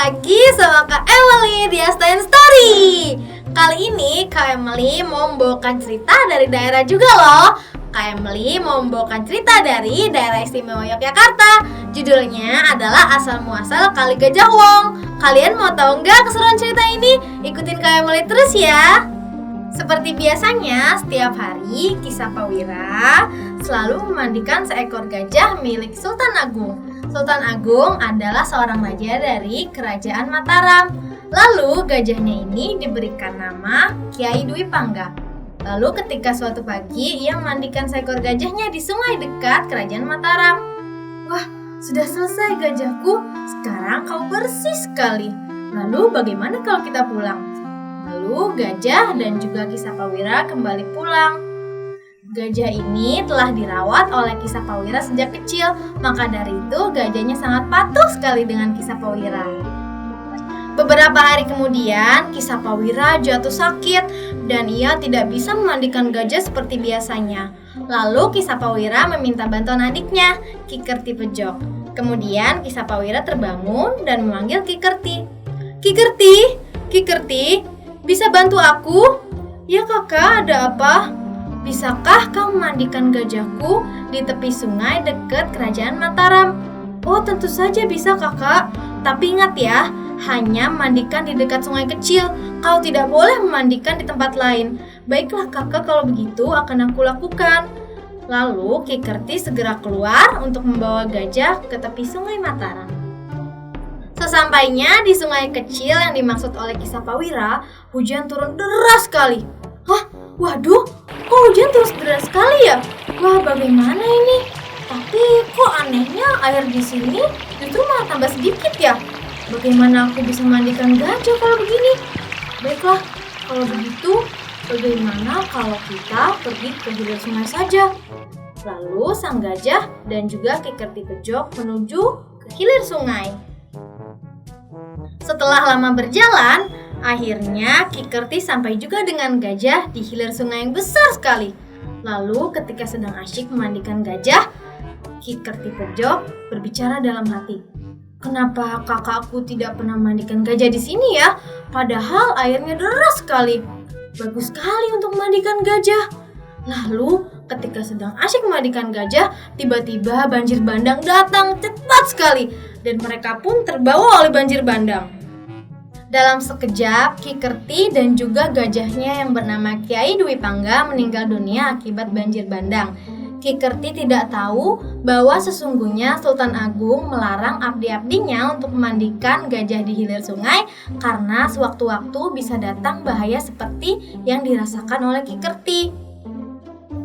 lagi sama Kak Emily di Astain Story. Kali ini Kak Emily mau membawakan cerita dari daerah juga loh. Kak Emily mau membawakan cerita dari daerah istimewa Yogyakarta. Judulnya adalah Asal Muasal Kali Gajah Wong. Kalian mau tahu nggak keseruan cerita ini? Ikutin Kak Emily terus ya. Seperti biasanya, setiap hari Kisah Pawira selalu memandikan seekor gajah milik Sultan Agung. Sultan Agung adalah seorang raja dari Kerajaan Mataram. Lalu gajahnya ini diberikan nama Kiai Dwi Pangga. Lalu ketika suatu pagi ia memandikan seekor gajahnya di sungai dekat Kerajaan Mataram. Wah, sudah selesai gajahku, sekarang kau bersih sekali. Lalu bagaimana kalau kita pulang? Lalu gajah dan juga Kisah Pawira kembali pulang. Gajah ini telah dirawat oleh Kisah Pawira sejak kecil, maka dari itu gajahnya sangat patuh sekali dengan Kisah Pawira. Beberapa hari kemudian Kisah Pawira jatuh sakit dan ia tidak bisa memandikan gajah seperti biasanya. Lalu Kisah Pawira meminta bantuan adiknya, Ki Kerti Pejok. Kemudian Kisah Pawira terbangun dan memanggil Ki Kerti. Ki Kerti, Ki Kerti, bisa bantu aku? Ya kakak, ada apa? Bisakah kau memandikan gajahku di tepi sungai dekat Kerajaan Mataram? Oh, tentu saja bisa kakak. Tapi ingat ya, hanya memandikan di dekat sungai kecil. Kau tidak boleh memandikan di tempat lain. Baiklah kakak, kalau begitu akan aku lakukan. Lalu Ki Kerti segera keluar untuk membawa gajah ke tepi sungai Mataram. Sesampainya di sungai kecil yang dimaksud oleh Kisah Pawira, hujan turun deras sekali. Hah? Waduh, kok hujan terus deras sekali ya? Wah, bagaimana ini? Tapi kok anehnya air di sini justru malah tambah sedikit ya? Bagaimana aku bisa mandikan gajah kalau begini? Baiklah, kalau begitu bagaimana kalau kita pergi ke hilir sungai saja? Lalu sang gajah dan juga Ki Kerti Pejok menuju ke hilir sungai. Setelah lama berjalan, akhirnya Ki Kerti sampai juga dengan gajah di hilir sungai yang besar sekali. Lalu ketika sedang asyik memandikan gajah, Ki Kerti Pejok berbicara dalam hati. Kenapa kakakku tidak pernah memandikan gajah di sini ya? Padahal airnya deras sekali. Bagus sekali untuk memandikan gajah. Lalu ketika sedang asyik memandikan gajah, tiba-tiba banjir bandang datang cepat sekali. Dan mereka pun terbawa oleh banjir bandang. Dalam sekejap, Ki Kerti dan juga gajahnya yang bernama Kiai Dwi Pangga meninggal dunia akibat banjir bandang. Ki Kerti tidak tahu bahwa sesungguhnya Sultan Agung melarang abdi-abdinya untuk memandikan gajah di hilir sungai karena sewaktu-waktu bisa datang bahaya seperti yang dirasakan oleh Ki Kerti.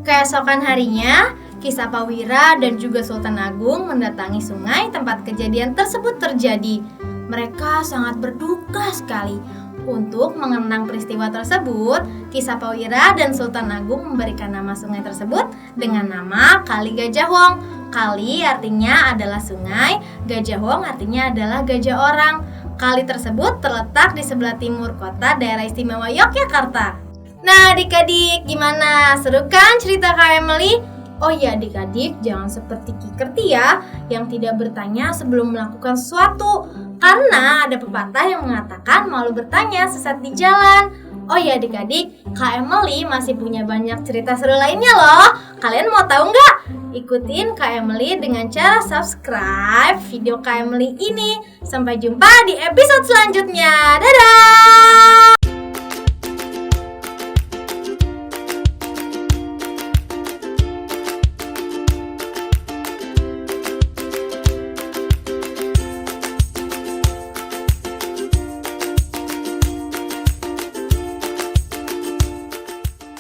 Keesokan harinya, Kisah Pawira dan juga Sultan Agung mendatangi sungai tempat kejadian tersebut terjadi. Mereka sangat berduka sekali. Untuk mengenang peristiwa tersebut, Kisah Pawira dan Sultan Agung memberikan nama sungai tersebut dengan nama Kali Gajah Wong. Kali artinya adalah sungai, Gajah Wong artinya adalah gajah orang. Kali tersebut terletak di sebelah timur kota daerah istimewa Yogyakarta. Nah adik-adik, gimana? Seru kan cerita Kak Emily? Oh iya adik-adik, jangan seperti Ki Kerti ya, yang tidak bertanya sebelum melakukan sesuatu. Karena ada pepatah yang mengatakan malu bertanya sesat di jalan. Oh iya adik-adik, Kak Emily masih punya banyak cerita seru lainnya loh. Kalian mau tahu nggak? Ikutin Kak Emily dengan cara subscribe video Kak Emily ini. Sampai jumpa di episode selanjutnya. Dadah!